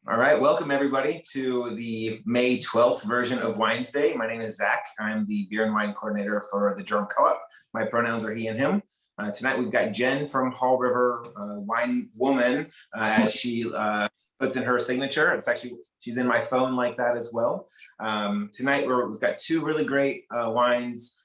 All right, welcome everybody to the May 12th version of Wines Day. My name is Zach. I'm the beer and wine coordinator for the Durham Co-op. My pronouns are he and him. Tonight we've got Jen from Hall River Wine Woman, as she puts in her signature. It's actually, she's in my phone like that as well. Tonight we've got two really great wines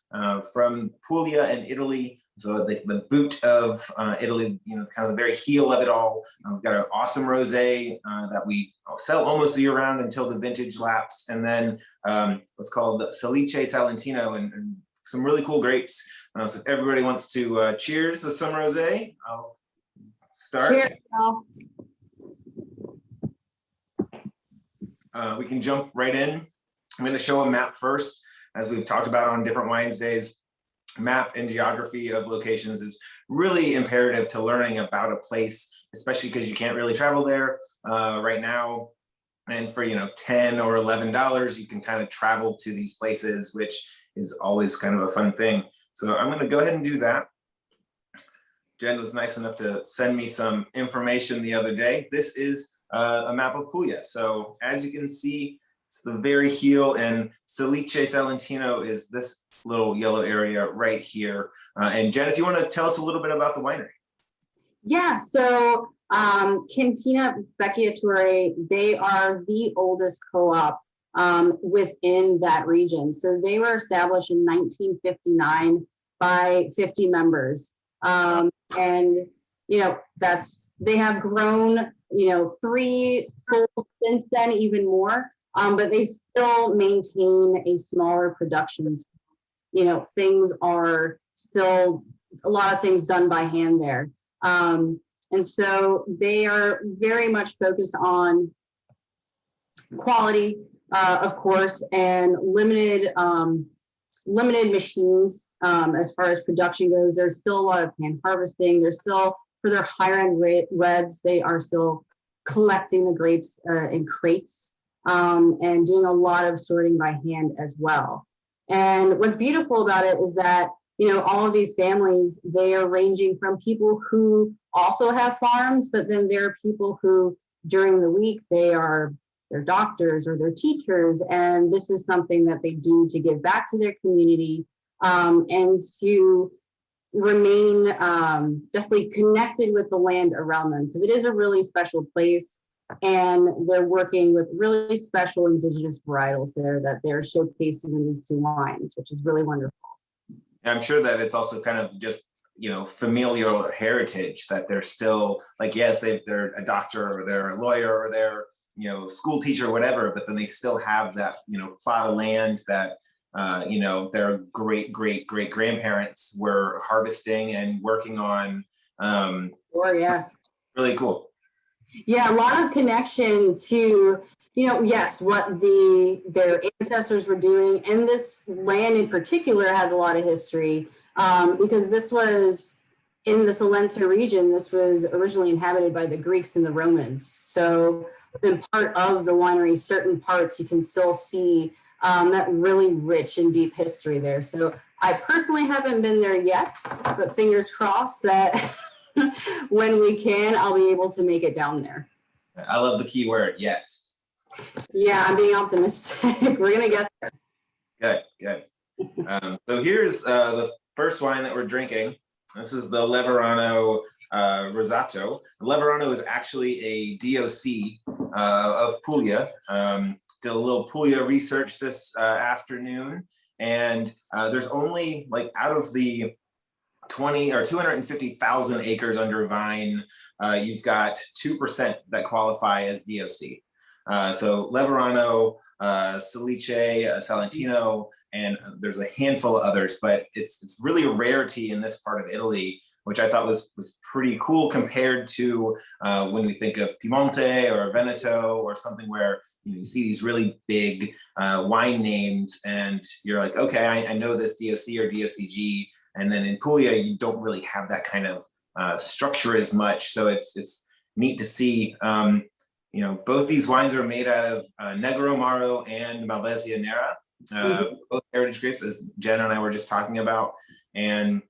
from Puglia in Italy. So the boot of Italy, you know, kind of the very heel of it all. We've got an awesome rosé that we sell almost year round until the vintage lapse. And then what's called Salice Salentino and some really cool grapes. So if everybody wants to cheers with some rosé, I'll start. Cheers. We can jump right in. I'm going to show a map first, as we've talked about on different Wines Days. Map and geography of locations is really imperative to learning about a place, especially because you can't really travel there right now. And for, you know, $10 or $11, you can kind of travel to these places, which is always kind of a fun thing. So I'm going to go ahead and do that. Jen was nice enough to send me some information the other day. This is a map of Puglia. So as you can see, it's the very heel, and Salice Salentino is this little yellow area right here. And Jen, if you want to tell us a little bit about the winery. Yeah, so Cantina Vecchia Torre, they are the oldest co-op within that region. So they were established in 1959 by 50 members. And, you know, they have grown, you know, threefold since then, even more. But they still maintain a smaller production. You know, things are still a lot of things done by hand there. And so they are very much focused on quality, of course, and limited machines as far as production goes. There's still a lot of hand harvesting. There's still, for their higher end reds, they are still collecting the grapes in crates. And doing a lot of sorting by hand as well. And what's beautiful about it is that, you know, all of these families, they are ranging from people who also have farms, but then there are people who during the week, they're doctors or they're teachers. And this is something that they do to give back to their community and to remain definitely connected with the land around them, because it is a really special place. And they're working with really special indigenous varietals there that they're showcasing in these two wines, which is really wonderful. And I'm sure that it's also kind of just, you know, familial heritage, that they're still like, yes, they're a doctor or they're a lawyer or they're, you know, school teacher or whatever, but then they still have that, you know, plot of land that, you know, their great grandparents were harvesting and working on. Yes. Really cool. Yeah, a lot of connection to, you know, yes, what their ancestors were doing. And this land in particular has a lot of history because this was in the Salento region. This was originally inhabited by the Greeks and the Romans. So in part of the winery, certain parts you can still see that really rich and deep history there. So I personally haven't been there yet, but fingers crossed that when we can, I'll be able to make it down there. I love the key word, yet. Yeah, I'm being optimistic. We're going to get there. Good. So here's the first wine that we're drinking. This is the Leverano Rosato. Leverano is actually a DOC of Puglia. Did a little Puglia research this afternoon. And there's only, like, out of the 20 or 250,000 acres under vine, you've got 2% that qualify as DOC. So Leverano, Salice, Salentino, and there's a handful of others, but it's really a rarity in this part of Italy, which I thought was pretty cool compared to when we think of Piemonte or Veneto or something where you see these really big wine names and you're like, okay, I know this DOC or DOCG. And then in Puglia, you don't really have that kind of structure as much. So it's neat to see. You know, both these wines are made out of Negroamaro and Malvasia Nera, both heritage grapes, as Jen and I were just talking about. And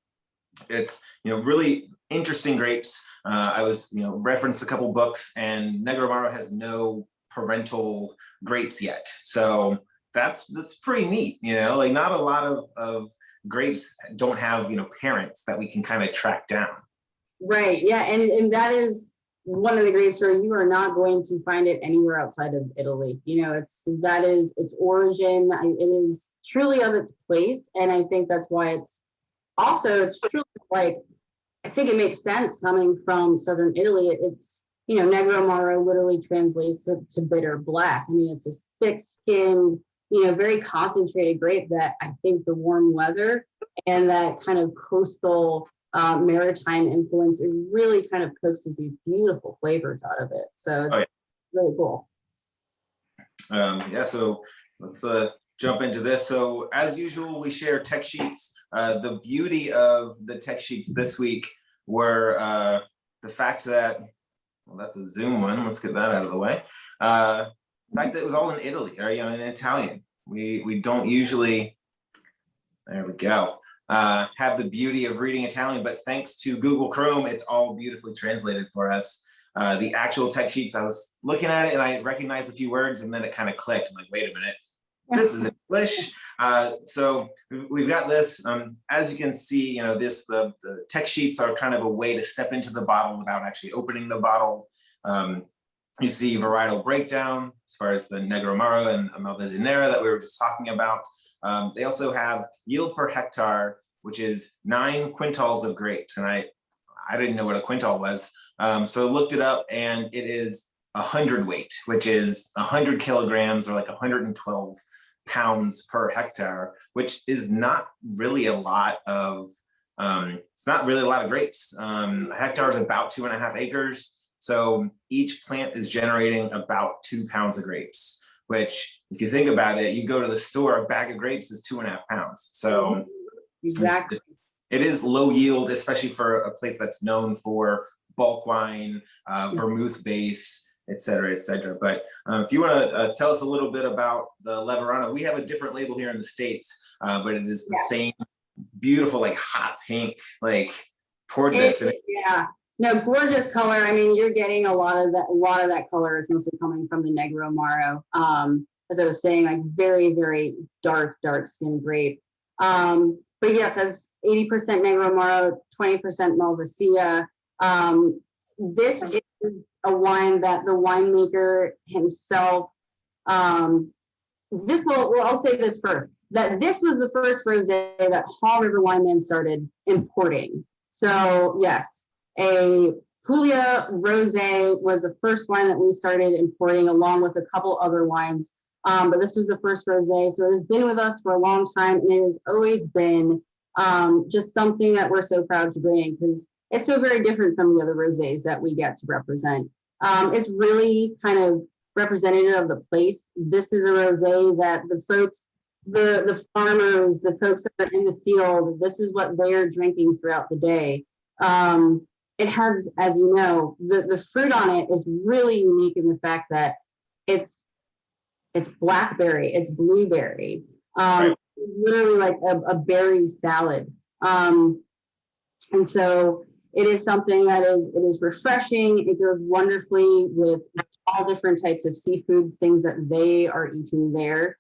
it's, you know, really interesting grapes. I was, referenced a couple books, and Negroamaro has no parental grapes yet. So that's pretty neat, like not a lot of grapes don't have, parents that we can kind of track down. Right. Yeah. And that is one of the grapes where you are not going to find it anywhere outside of Italy. That is its origin. It is truly of its place. And I think that's why it's truly like, I think it makes sense coming from Southern Italy. It's, Negroamaro literally translates to bitter black. I mean, it's a thick skinned, very concentrated grape that I think the warm weather and that kind of coastal maritime influence, it really kind of coaxes these beautiful flavors out of it. So it's really cool. Yeah, so let's jump into this. So as usual, we share tech sheets. The beauty of the tech sheets this week were the fact that, well, that's a Zoom one. Let's get that out of the way. The fact that it was all in Italy, or in Italian. We don't usually, there we go, have the beauty of reading Italian, but thanks to Google Chrome, it's all beautifully translated for us. The actual tech sheets, I was looking at it and I recognized a few words, and then it kind of clicked. I'm like, wait a minute, this is English. So we've got this. As you can see, the tech sheets are kind of a way to step into the bottle without actually opening the bottle. You see varietal breakdown as far as the Negroamaro and Malvasia Nera that we were just talking about. They also have yield per hectare, which is 9 quintals of grapes. And I didn't know what a quintal was. So I looked it up, and it is 100 weight, which is 100 kilograms or like 112 pounds per hectare, which is not really a lot of, it's not really a lot of grapes. A hectare is about 2.5 acres. So each plant is generating about 2 pounds of grapes, which if you think about it, you go to the store, a bag of grapes is 2.5 pounds. So exactly, it is low yield, especially for a place that's known for bulk wine, vermouth base, et cetera, et cetera. But if you want to tell us a little bit about the Leverano, we have a different label here in the States, but it is the same beautiful, like hot pink, like poured this. Yeah. No, gorgeous color. I mean, you're getting a lot of that color is mostly coming from the Negroamaro. As I was saying, like very, very dark skin grape. But yes, as 80% Negroamaro, 20% Malvasia. This is a wine that the winemaker himself, I'll say this first, that this was the first rosé that Haw River Wineman started importing. So yes, a Puglia rosé was the first wine that we started importing, along with a couple other wines. But this was the first rosé, so it has been with us for a long time, and it has always been just something that we're so proud to bring, because it's so very different from the other rosés that we get to represent. It's really kind of representative of the place. This is a rosé that the folks, the farmers, the folks that are in the field, this is what they're drinking throughout the day. It has, as you know, the fruit on it is really unique in the fact that it's blackberry, it's blueberry, literally like a berry salad. And so it is something that it is refreshing. It goes wonderfully with all different types of seafood, things that they are eating there.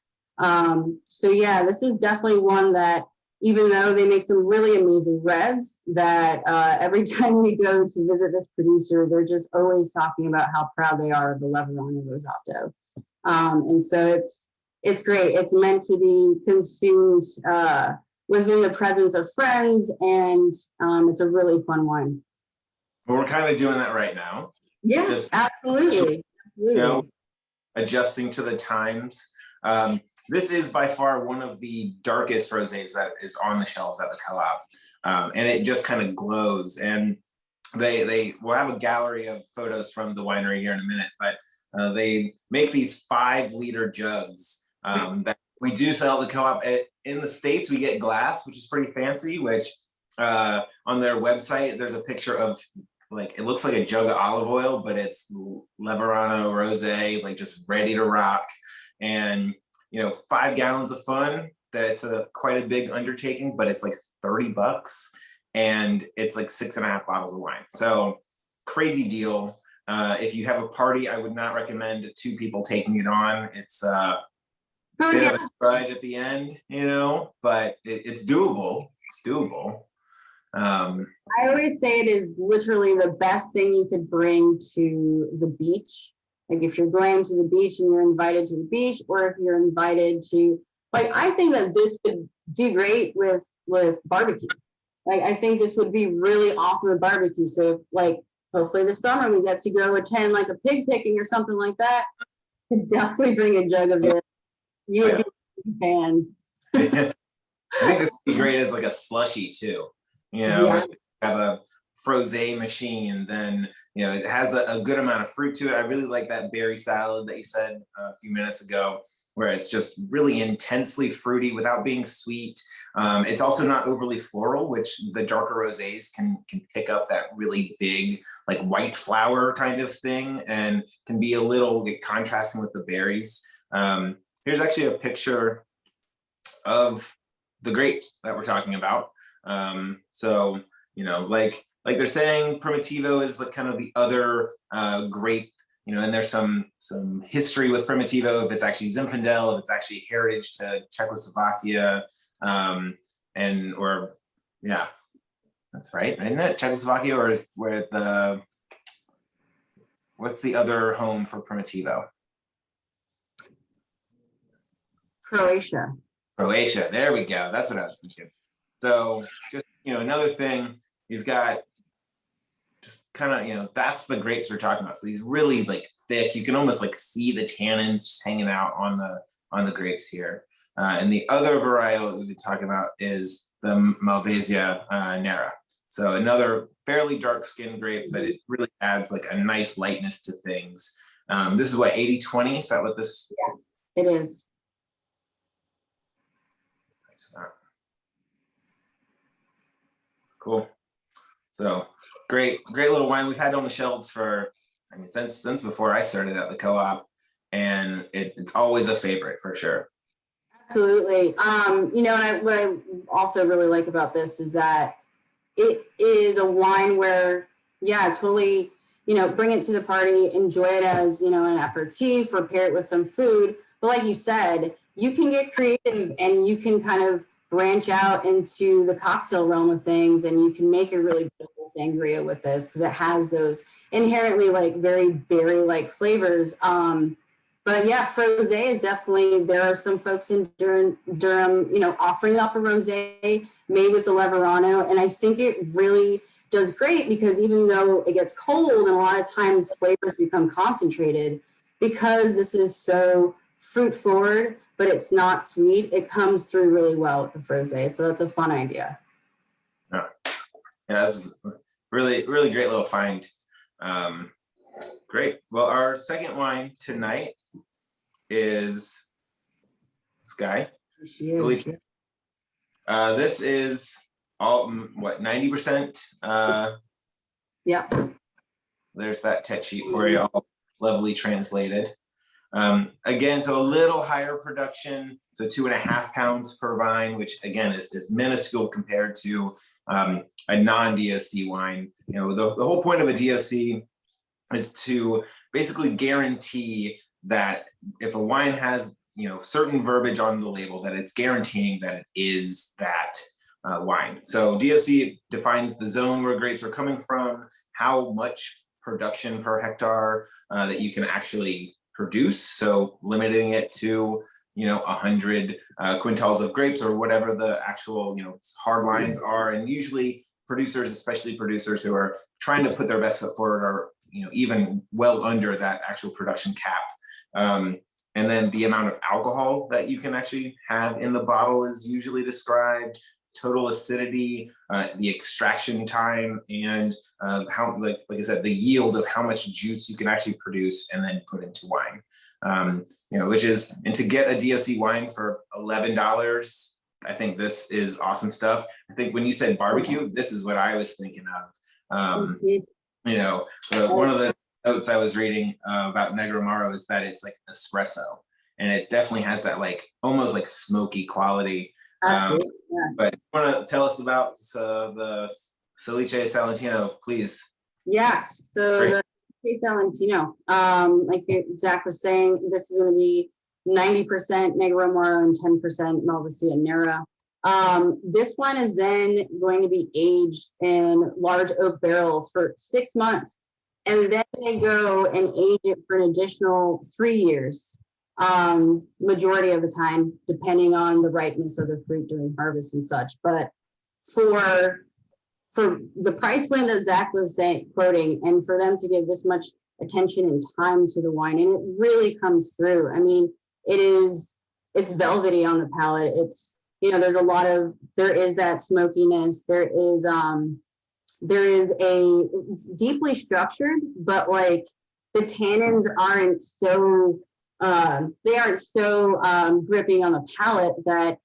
So yeah, this is definitely one that, even though they make some really amazing reds, that every time we go to visit this producer, they're just always talking about how proud they are of the Leverano Rosato. And so it's great. It's meant to be consumed within the presence of friends, and it's a really fun wine. Well, we're kind of doing that right now. Yeah, just absolutely. Adjusting to the times. This is by far one of the darkest rosés that is on the shelves at the co-op, and it just kind of glows. And they will have a gallery of photos from the winery here in a minute, but they make these 5-liter jugs that we do sell at the co-op. In the States, we get glass, which is pretty fancy, which on their website, there's a picture of, like, it looks like a jug of olive oil, but it's Leverano rosé, like just ready to rock. And 5 gallons of fun, that's quite a big undertaking, but it's like $30. and it's like 6.5 bottles of wine. So crazy deal. If you have a party, I would not recommend 2 people taking it on. It's a bit of a grudge at the end, you know, but it's doable. It's doable. I always say it is literally the best thing you could bring to the beach. Like if you're going to the beach and you're invited to the beach, or if you're invited to, like, I think that this would do great with barbecue. Like, I think this would be really awesome with barbecue. So like, hopefully this summer we get to go attend like a pig picking or something like that. Could definitely bring a jug of this. You would be a fan. I think this would be great as like a slushy too. You know, Yeah. if you have a frosé machine, then you know it has a good amount of fruit to it. I really like that berry salad that you said a few minutes ago, where it's just really intensely fruity without being sweet. It's also not overly floral, which the darker rosés can pick up that really big, like white flower kind of thing, and can be a little contrasting with the berries. Here's actually a picture of the grape that we're talking about. So, you know, like they're saying, Primitivo is like kind of the other grape, you know, and there's some history with Primitivo, if it's actually Zinfandel, if it's actually heritage to Czechoslovakia, or yeah, that's right, isn't it? Czechoslovakia, or is where what's the other home for Primitivo? Croatia. Croatia, there we go. That's what I was thinking. So just, you know, another thing, you've got just kind of, you know, that's the grapes we're talking about. So these really like thick, you can almost like see the tannins just hanging out on the grapes here. And the other varietal that we've been talking about is the Malvasia Nera. So another fairly dark skinned grape, but it really adds like a nice lightness to things. This is what, 80-20? Is that what this? Yeah, it is. Cool. So great little wine we've had on the shelves for, I mean, since before I started at the co-op, and it's always a favorite for sure. Absolutely. You know, and what I also really like about this is that it is a wine where, yeah, totally, you know, bring it to the party, enjoy it as, you know, an aperitif, or pair it with some food. But like you said, you can get creative and you can kind of branch out into the cocktail realm of things, and you can make a really beautiful sangria with this because it has those inherently like very berry-like flavors. But yeah, frosé is definitely, there are some folks in Durham, you know, offering up a rosé made with the Leverano. And I think it really does great because even though it gets cold and a lot of times flavors become concentrated, because this is so fruit forward, but it's not sweet, it comes through really well with the frosé. So that's a fun idea. Yeah, this is really great little find. Great. Well, our second wine tonight is this guy. Salice. This is all what, 90%. Yeah. There's that tech sheet for you, all lovely translated. Again, so a little higher production, so 2.5 pounds per vine, which again is minuscule compared to a non-DOC wine. You know, the whole point of a DOC is to basically guarantee that if a wine has, you know, certain verbiage on the label, that it's guaranteeing that it is that wine. So DOC defines the zone where grapes are coming from, how much production per hectare that you can actually produce. So limiting it to, you know, 100 quintals of grapes or whatever the actual, you know, hard lines are. And usually producers, especially producers who are trying to put their best foot forward, are, you know, even well under that actual production cap. And then the amount of alcohol that you can actually have in the bottle is usually described, total acidity, the extraction time, and how, like I said, the yield of how much juice you can actually produce and then put into wine. You know, which is, and to get a DOC wine for $11, I think this is awesome stuff. I think when you said barbecue, this is what I was thinking of. You know, one of the notes I was reading about Negroamaro is that it's like espresso, and it definitely has that like almost like smoky quality. Absolutely. Yeah. But you want to tell us about the Salice Salentino, please? Yes. So Great. the Salice Salentino, like Zach was saying, this is going to be 90% Negroamaro and 10% Malvasia Nera. This one is then going to be aged in large oak barrels for 6 months, and then they go and age it for an additional 3 years, majority of the time, depending on the ripeness of the fruit during harvest and such. But for the price point that Zach was quoting, and for them to give this much attention and time to the wine, and it really comes through. I mean, it's velvety on the palate. It's, you know, there is that smokiness. There is a deeply structured, but like the tannins aren't so gripping on the palate that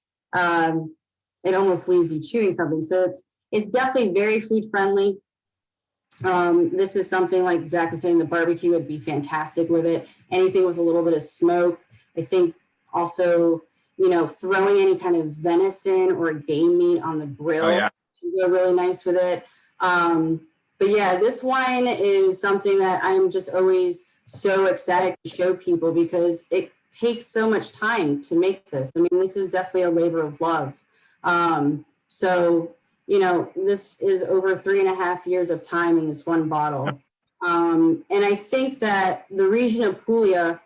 it almost leaves you chewing something. So it's definitely very food friendly. This is something, like Zach was saying, the barbecue would be fantastic with it. Anything with a little bit of smoke. I think also, you know, throwing any kind of venison or game meat on the grill would go really nice with it. But yeah, this wine is something that I'm just always so ecstatic to show people, because it takes so much time to make this. I mean, this is definitely a labor of love. So, you know, this is over 3.5 years of time in this one bottle. And I think that the region of Puglia,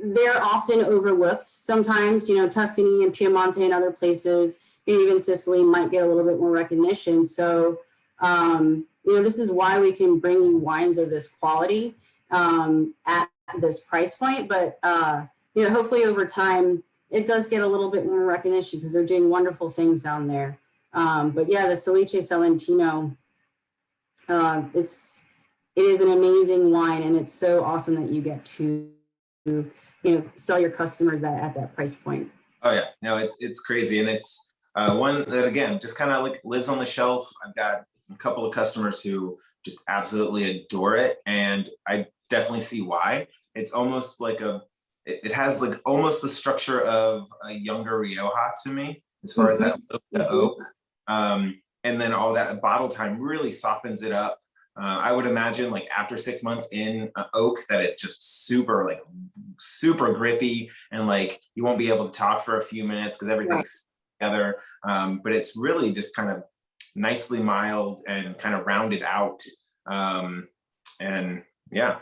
they're often overlooked sometimes. You know, Tuscany and Piemonte and other places, and even Sicily might get a little bit more recognition. So, you know, this is why we can bring you wines of this quality at this price point. But, you know, hopefully over time, it does get a little bit more recognition, because they're doing wonderful things down there. But yeah, the Salice Salentino, it is an amazing wine, and it's so awesome that you get to, you know, sell your customers that at that price point. Oh yeah, no, it's crazy, and it's one that, again, just kind of like lives on the shelf. I've got a couple of customers who just absolutely adore it, and I definitely see why. It's almost like it has like almost the structure of a younger Rioja to me, as far as that oak. And then all that bottle time really softens it up. I would imagine, like, after 6 months in oak, that it's just super grippy, and like you won't be able to talk for a few minutes because everything's together. But it's really just kind of nicely mild and kind of rounded out. And yeah.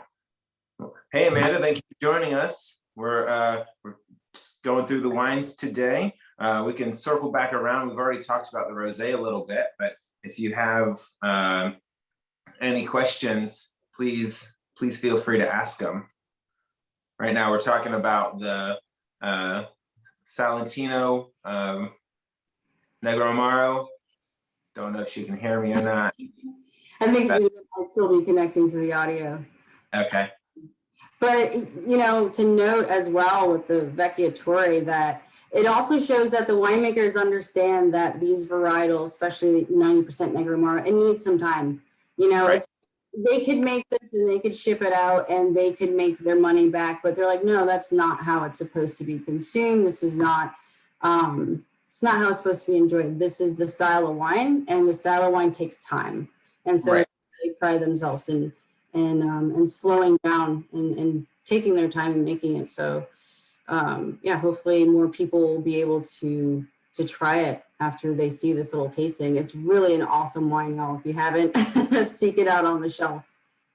Hey Amanda, thank you for joining us. We're just going through the wines today. We can circle back around. We've already talked about the rosé a little bit, but if you have any questions, please feel free to ask them. Right now, we're talking about the Salentino Negroamaro. Don't know if she can hear me or not. I think I'll still be connecting to the audio. Okay. But, you know, to note as well with the Vecchia Torre, that it also shows that the winemakers understand that these varietals, especially 90% Negroamaro, it needs some time. You know, they could make this and they could ship it out and they could make their money back, but they're like, no, that's not how it's supposed to be consumed. This is not, it's not how it's supposed to be enjoyed. This is the style of wine, and the style of wine takes time. And so they pride themselves in slowing down and taking their time and making it. So yeah, hopefully more people will be able to try it after they see this little tasting. It's really an awesome wine, y'all. If you haven't, seek it out on the shelf.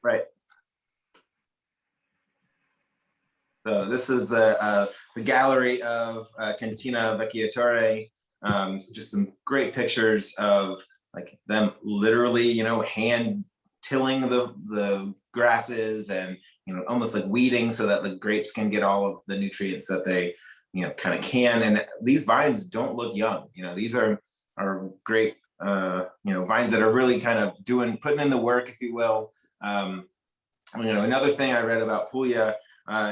Right. So this is the gallery of Cantina Vecchia Torre. Just some great pictures of like them literally, you know, hand tilling the grasses, and, you know, almost like weeding so that the grapes can get all of the nutrients that they, you know, kind of can. And these vines don't look young. You know, these are great, you know, vines that are really kind of putting in the work, if you will. You know, another thing I read about Puglia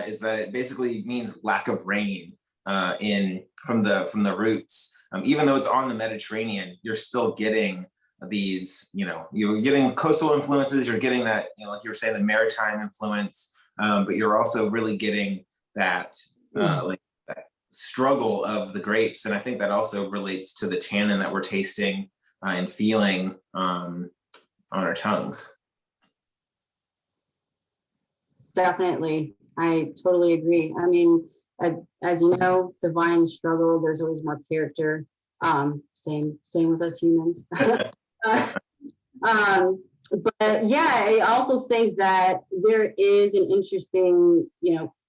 is that it basically means lack of rain from the roots. Even though it's on the Mediterranean, you're still getting these, you know, you're getting coastal influences, you're getting that, you know, like you were saying, the maritime influence, but you're also really getting that like that struggle of the grapes. And I think that also relates to the tannin that we're tasting and feeling on our tongues. Definitely. I totally agree. I mean, as you know, the vines struggle. There's always more character. Same with us humans. But yeah, I also think that there is an interesting,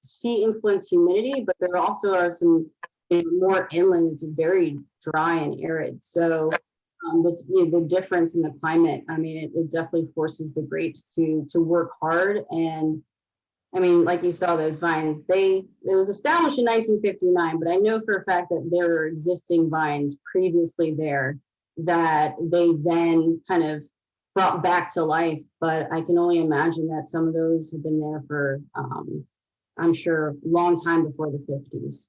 sea influence humidity, but there also are some more inland. It's very dry and arid. So the difference in the climate, I mean, it definitely forces the grapes to work hard. And I mean, like you saw those vines, it was established in 1959, but I know for a fact that there are existing vines previously there that they then kind of brought back to life. But I can only imagine that some of those have been there for, I'm sure, a long time before the 50s.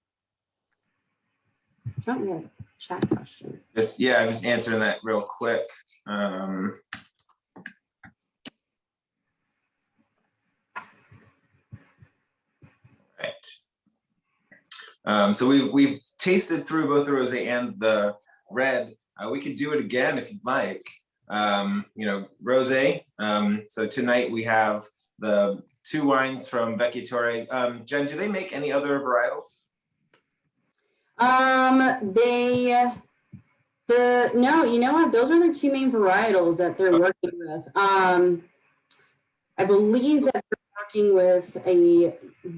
Oh, yeah, chat question. I'm just answering that real quick. Right. So we've tasted through both the rosé and the red. We could do it again if you'd like. Rosé. So tonight we have the 2 wines from Vecchia Torre. Jen, do they make any other varietals? No, you know what? Those are their 2 main varietals that they're working with. I believe that they're working with a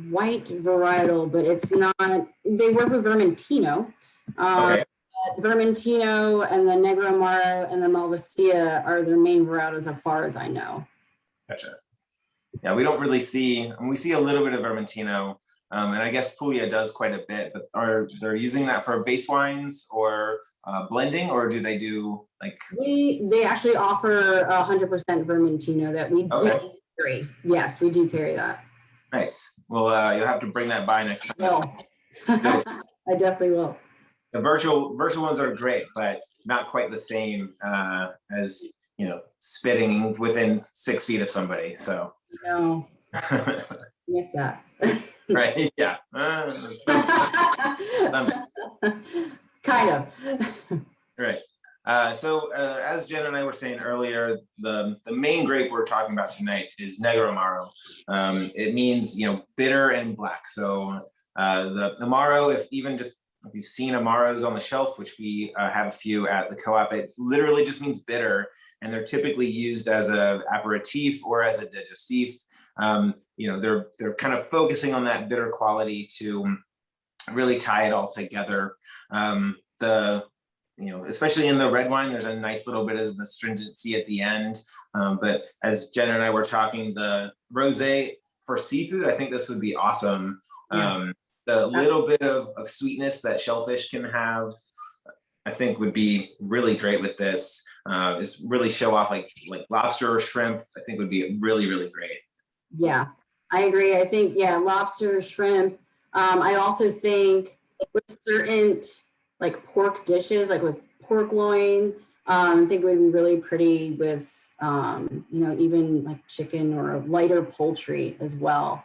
white varietal, but it's not. They work with Vermentino. Okay. Vermentino and the Negroamaro and the Malvasia are their main varietals, as far as I know. Gotcha. Yeah, we don't really see. We see a little bit of Vermentino, and I guess Puglia does quite a bit. But are they using that for base wines or blending, or do they do like? They actually offer 100% Vermentino that we carry. Yes, we do carry that. Nice. Well, you'll have to bring that by next time. Well, I definitely will. The virtual ones are great, but not quite the same as spitting within 6 feet of somebody. So. No. Miss that. Right. Yeah. Kind of. Right. So as Jen and I were saying earlier, the main grape we're talking about tonight is Negroamaro. It means bitter and black. So the Amaro, if you've seen Amaros on the shelf, which we have a few at the co-op, it literally just means bitter, and they're typically used as a aperitif or as a digestif. They're kind of focusing on that bitter quality to really tie it all together. Especially in the red wine, there's a nice little bit of the stringency at the end. But as Jen and I were talking, the rosé for seafood, I think this would be awesome. Yeah. The little bit of sweetness that shellfish can have, I think would be really great with this. Is really show off like lobster or shrimp, I think would be really, really great. Yeah, I agree. I think, lobster, shrimp. I also think with certain like pork dishes, like with pork loin, I think it would be really pretty with, even like chicken or lighter poultry as well.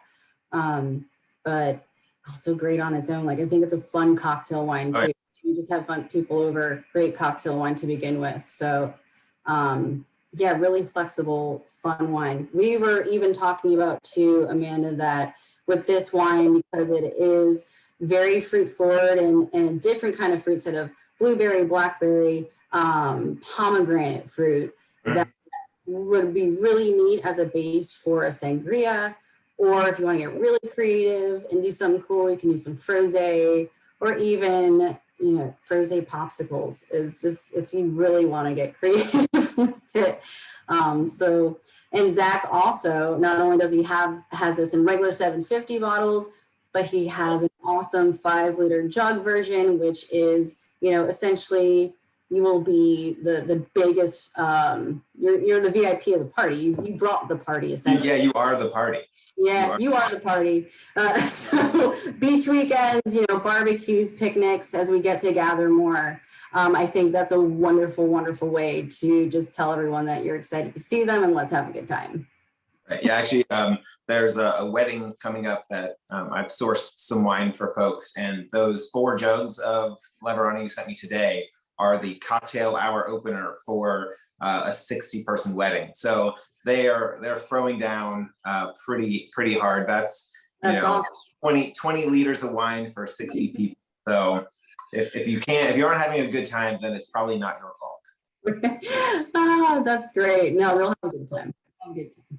But also great on its own. Like, I think it's a fun cocktail wine too. Right. You just have fun people over, great cocktail wine to begin with. So, really flexible, fun wine. We were even talking about too, Amanda, that with this wine, because it is very fruit forward and a different kind of fruit instead of blueberry, blackberry, pomegranate fruit, that would be really neat as a base for a sangria. Or if you want to get really creative and do something cool, you can do some frosé, or even, frosé popsicles is just, if you really want to get creative with it. And Zach also, not only does he has this in regular 750 bottles, but he has an awesome 5-liter jug version, which is, essentially you will be the biggest, you're the VIP of the party. You brought the party essentially. Yeah, you are the party. Yeah, you are the party. So beach weekends, barbecues, picnics, as we get to gather more. I think that's a wonderful, wonderful way to just tell everyone that you're excited to see them and let's have a good time. Right. Yeah, actually, there's a wedding coming up that I've sourced some wine for folks, and those 4 jugs of Leverano you sent me today are the cocktail hour opener for a 60-person wedding. So they're throwing down pretty hard. That's Awesome. 20 liters of wine for 60 people. So if you aren't having a good time, then it's probably not your fault. Ah, that's great. No, we'll have a good time. Have a good time.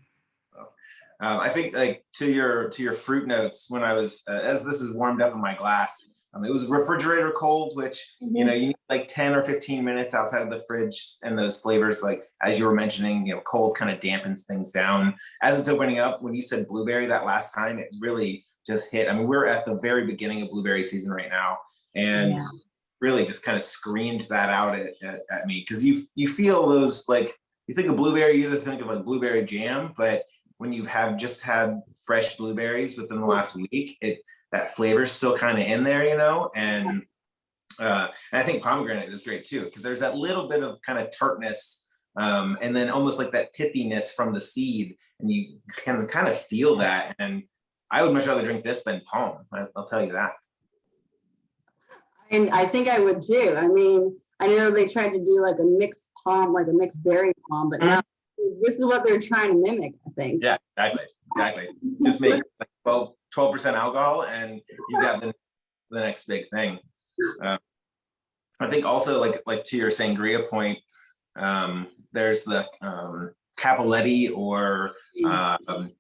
I think like to your fruit notes, when I was as this is warmed up in my glass, it was refrigerator cold, which you need like 10 or 15 minutes outside of the fridge, and those flavors, like as you were mentioning, cold kind of dampens things down. As it's opening up, when you said blueberry that last time, it really just hit. I mean, we're at the very beginning of blueberry season right now, and really just kind of screamed that out at me, because you feel those, like, you think of blueberry, you either think of like blueberry jam, but when you have just had fresh blueberries within the last week, that flavor's still kind of in there, and I think pomegranate is great too, because there's that little bit of kind of tartness, and then almost like that pithiness from the seed, and you can kind of feel that. And I would much rather drink this than palm. I'll tell you that. And I think I would too. I mean, I know they tried to do like a mixed palm, like a mixed berry palm, but now this is what they're trying to mimic, I think. Yeah, exactly. Just make like 12% alcohol, and you got the next big thing. I think also, like to your sangria point, there's the Cappelletti or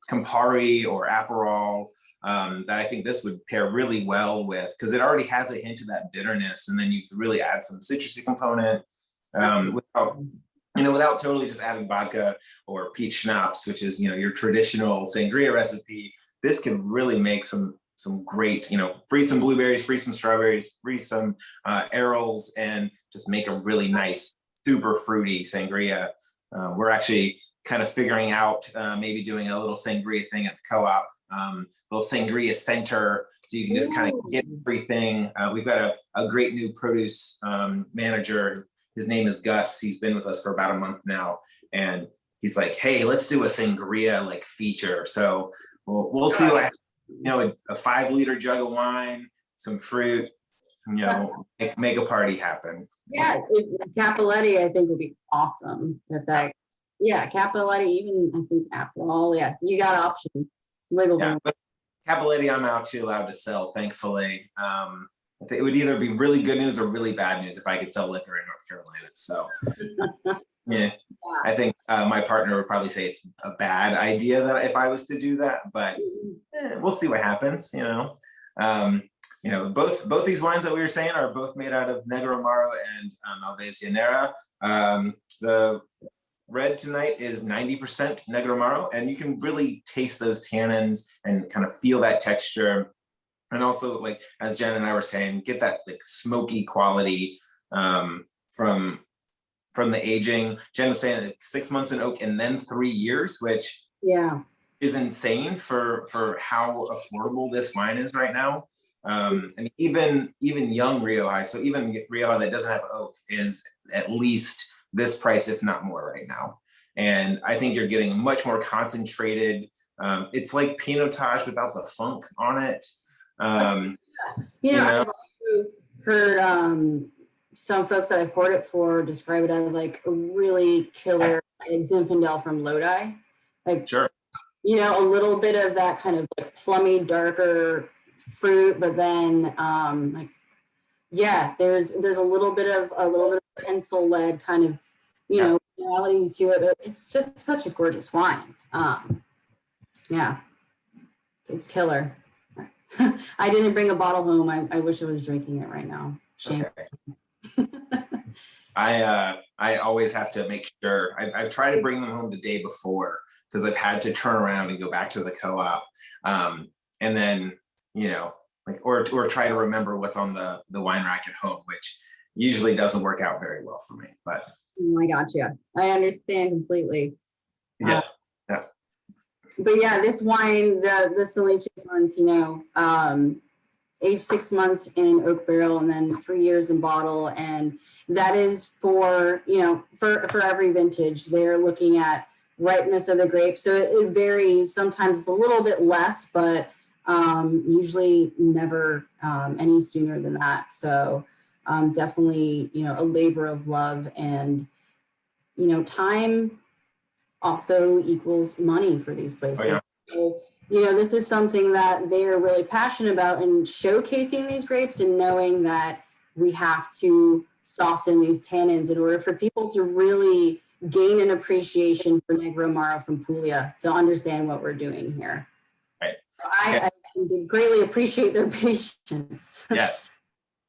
Campari or Aperol that I think this would pair really well with, because it already has a hint of that bitterness, and then you could really add some citrusy component without totally just adding vodka or peach schnapps, which is your traditional sangria recipe. This can really make some great, freeze some blueberries, freeze some strawberries, freeze some arils, and just make a really nice, super fruity sangria. We're actually kind of figuring out maybe doing a little sangria thing at the co-op, little sangria center, so you can just kind of get everything. We've got a great new produce manager. His name is Gus. He's been with us for about a month now, and he's like, "Hey, let's do a sangria like feature." So we'll see what happens. A 5-liter jug of wine, some fruit, make a party happen. Yeah, Cappelletti I think would be awesome with that. Yeah, Cappelletti, even I think Aperol. Yeah, you got options. Wiggle room. But Cappelletti, I'm actually allowed to sell, thankfully. I think it would either be really good news or really bad news if I could sell liquor in North Carolina. So, yeah, I think my partner would probably say it's a bad idea that if I was to do that, but we'll see what happens. Both these wines that we were saying are both made out of Negroamaro and Malvasia Nera. The red tonight is 90% Negroamaro, and you can really taste those tannins and kind of feel that texture. And also, like as Jen and I were saying, get that like smoky quality from the aging. Jen was saying it's 6 months in oak and then 3 years, which is insane for how affordable this wine is right now. And even young Rioja, so even Rioja that doesn't have oak is at least this price, if not more, right now. And I think you're getting much more concentrated. It's like Pinotage without the funk on it. I've heard some folks that I've poured it for describe it as like a really killer Zinfandel from Lodi. Like, sure. A little bit of that kind of like plummy, darker fruit, but then there's a little bit of pencil lead kind of reality to it. But it's just such a gorgeous wine. It's killer. I didn't bring a bottle home. I wish I was drinking it right now. Shame. Okay. I always have to make sure. I've tried to bring them home the day before, because I've had to turn around and go back to the co-op, and then or try to remember what's on the wine rack at home, which usually doesn't work out very well for me. But I gotcha. I understand completely. Yeah. But yeah, this wine, the Salice Salentino, aged 6 months in oak barrel and then 3 years in bottle, and that is for for every vintage. They're looking at ripeness of the grape. So it varies. Sometimes it's a little bit less, but usually never any sooner than that. So definitely, a labor of love, and, time also equals money for these places. Oh, yeah. So, this is something that they are really passionate about, in showcasing these grapes and knowing that we have to soften these tannins in order for people to really gain an appreciation for Negroamaro from Puglia, to understand what we're doing here. Right. So I greatly appreciate their patience. Yes.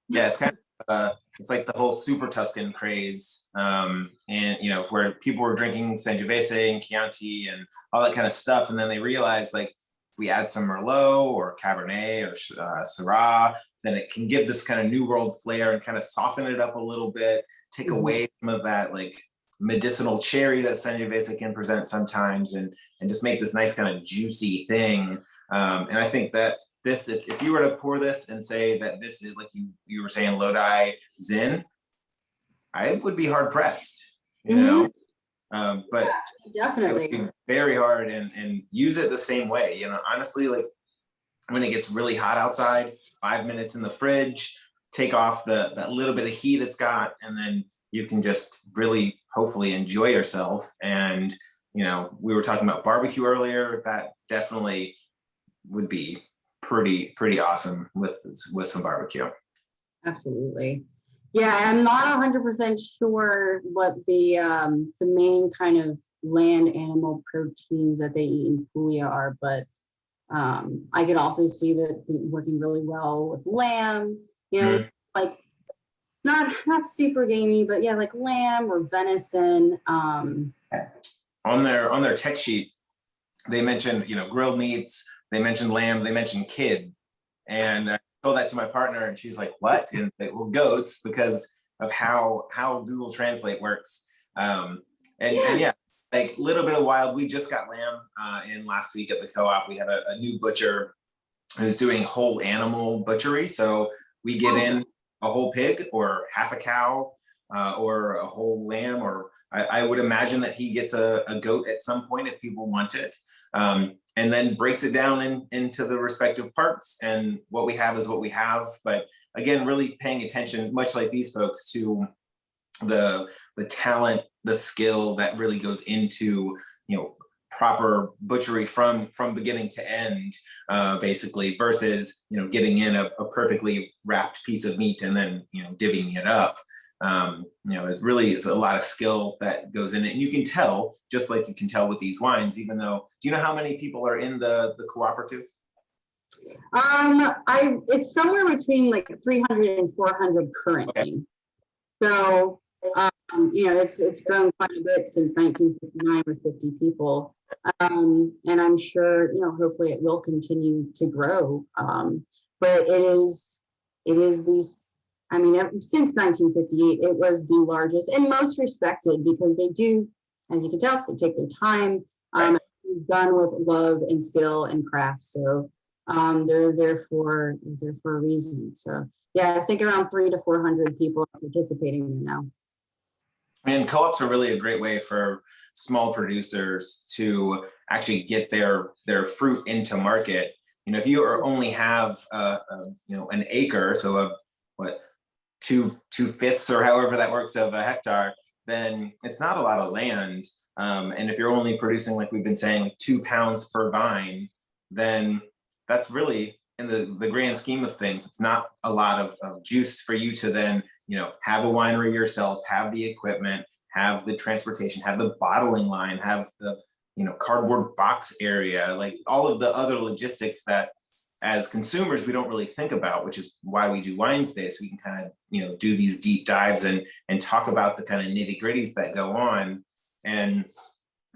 Yeah, it's kind of it's like the whole Super Tuscan craze, and where people were drinking Sangiovese and Chianti and all that kind of stuff, and then they realized, like, if we add some Merlot or Cabernet or Syrah, then it can give this kind of New World flair and kind of soften it up a little bit, take away some of that like medicinal cherry that Sangiovese can present sometimes, and just make this nice kind of juicy thing. And I think that this, if you were to pour this and say that this is, like you were saying, Lodi Zin, I would be hard pressed, but Definitely. it would be very hard, and use it the same way. Honestly, like when it gets really hot outside, 5 minutes in the fridge, take off that little bit of heat it's got, and then you can just really hopefully enjoy yourself. And we were talking about barbecue earlier. That definitely would be pretty awesome with some barbecue. Absolutely. Yeah, I'm not 100% sure what the main kind of land animal proteins that they eat in Puglia are, but I could also see that working really well with lamb, like not super gamey, but yeah, like lamb or venison. On their tech sheet, they mentioned, grilled meats, they mentioned lamb, they mentioned kid. And I told that to my partner, and she's like, what? And well, goats, because of how Google Translate works. And yeah, like a little bit of wild. We just got lamb in last week at the co-op. We have a new butcher who's doing whole animal butchery. So we get in a whole pig or half a cow or a whole lamb, or I would imagine that he gets a goat at some point if people want it, and then breaks it down into the respective parts. And what we have is what we have. But again, really paying attention, much like these folks, to the talent, the skill that really goes into proper butchery from beginning to end, basically, versus getting in a perfectly wrapped piece of meat and then divvying it up. It really is a lot of skill that goes in it, and you can tell, just like you can tell with these wines. Even though, do you know how many people are in the cooperative? It's somewhere between like 300 and 400 currently. Okay. So it's grown quite a bit since 1959 with 50 people. And I'm sure, hopefully it will continue to grow. But it is these, since 1958, it was the largest and most respected, because they do, as you can tell, they take their time, done with love and skill and craft. So they're there for a reason. So yeah, I think around 300 to 400 people are participating there now. And co-ops are really a great way for small producers to actually get their fruit into market. If you only have an acre, so 2/5 or however that works of a hectare, then it's not a lot of land. And if you're only producing, like we've been saying, 2 pounds per vine, then that's really, in the grand scheme of things, it's not a lot of juice for you to then have a winery yourself, have the equipment, have the transportation, have the bottling line, have the cardboard box area, like all of the other logistics that as consumers we don't really think about, which is why we do Wines Day, so we can kind of do these deep dives and talk about the kind of nitty-gritties that go on. And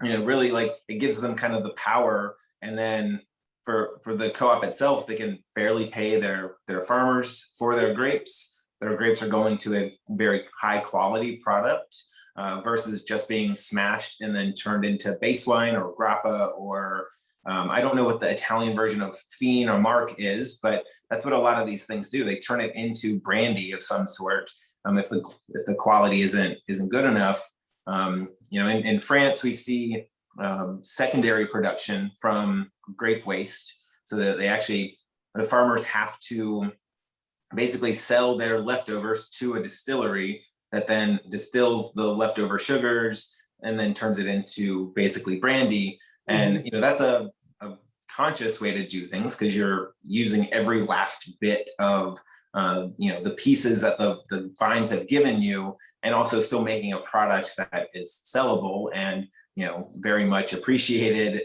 really, like, it gives them kind of the power. And then for the co-op itself, they can fairly pay their farmers for their grapes. Their grapes are going to a very high quality product, versus just being smashed and then turned into base wine or grappa, or I don't know what the Italian version of Fiend or Mark is, but that's what a lot of these things do. They turn it into brandy of some sort. If the quality isn't good enough. In France, we see secondary production from grape waste, so that the farmers have to basically sell their leftovers to a distillery that then distills the leftover sugars and then turns it into basically brandy. And that's a conscious way to do things, because you're using every last bit of the pieces that the vines have given you, and also still making a product that is sellable and very much appreciated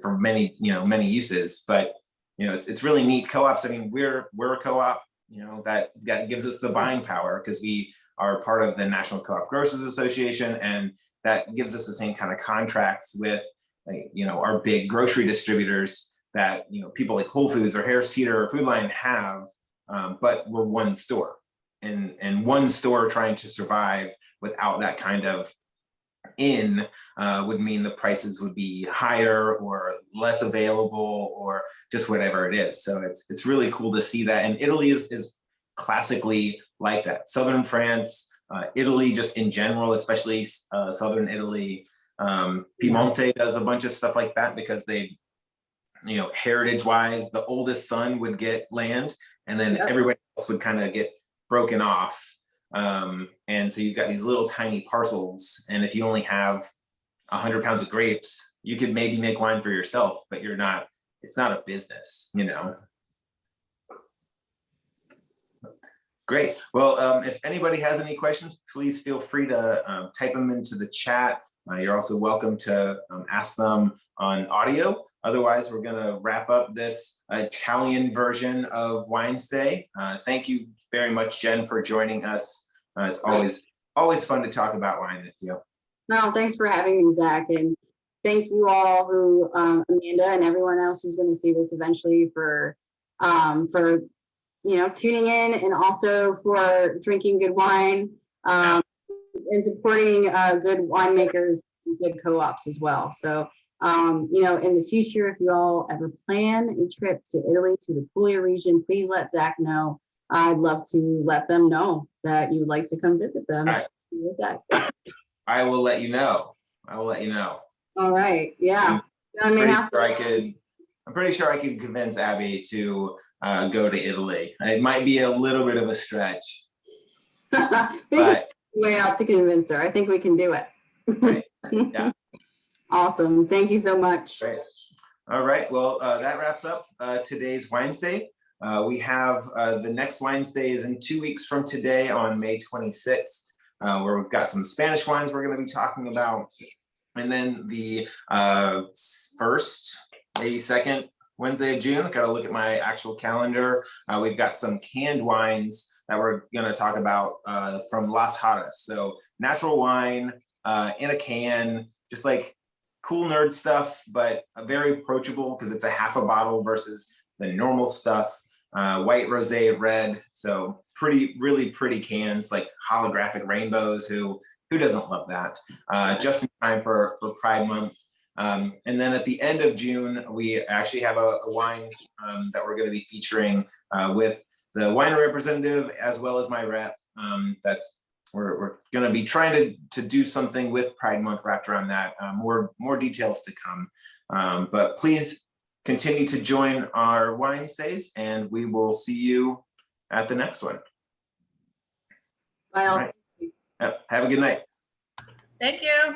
for many uses. But it's really neat. Co-ops, I mean, we're a co-op, that gives us the buying power, because we are part of the National Co-op Grocers Association, and that gives us the same kind of contracts with our big grocery distributors that people like Whole Foods or Harris Teeter or Food Lion have, but we're one store, and one store trying to survive without that kind of would mean the prices would be higher or less available or just whatever it is. So it's really cool to see that. And Italy is classically like that. Southern France, Italy just in general, especially Southern Italy, Piemonte does a bunch of stuff like that, because they, heritage wise, the oldest son would get land, and then everybody else would kind of get broken off. And so you've got these little tiny parcels, and if you only have 100 pounds of grapes, you could maybe make wine for yourself, but it's not a business, Great. Well, if anybody has any questions, please feel free to type them into the chat. You're also welcome to ask them on audio. Otherwise, we're going to wrap up this Italian version of Wine Stay. Thank you very much, Jen, for joining us. It's always fun to talk about wine with you. No, thanks for having me, Zach. And thank you all who, Amanda and everyone else who's going to see this eventually, for tuning in, and also for drinking good wine, and supporting good winemakers and good co-ops as well. So, in the future, if you all ever plan a trip to Italy, to the Puglia region, please let Zach know. I'd love to let them know that you would like to come visit them. I will let you know. All right. Yeah. I'm pretty sure I could convince Abby to go to Italy. It might be a little bit of a stretch. But way out to convince her. I think we can do it. Right. Yeah. Awesome. Thank you so much. Great. All right. Well, that wraps up today's Wine Stay. We have the next Wine Stay is in 2 weeks from today, on May 26th, where we've got some Spanish wines we're going to be talking about. And then the first, maybe second Wednesday of June, got to look at my actual calendar. We've got some canned wines that we're going to talk about from Las Jarras. So natural wine in a can, just like cool nerd stuff, but very approachable, because it's a half a bottle versus the normal stuff. White, rosé, red. So really pretty cans, like holographic rainbows. Who doesn't love that? Just in time for Pride Month. And then at the end of June, we actually have a wine that we're going to be featuring with the wine representative as well as my rep. We're going to be trying to do something with Pride Month wrapped around that. More details to come. But please continue to join our wine stays, and we will see you at the next one. Bye. All right. Have a good night. Thank you.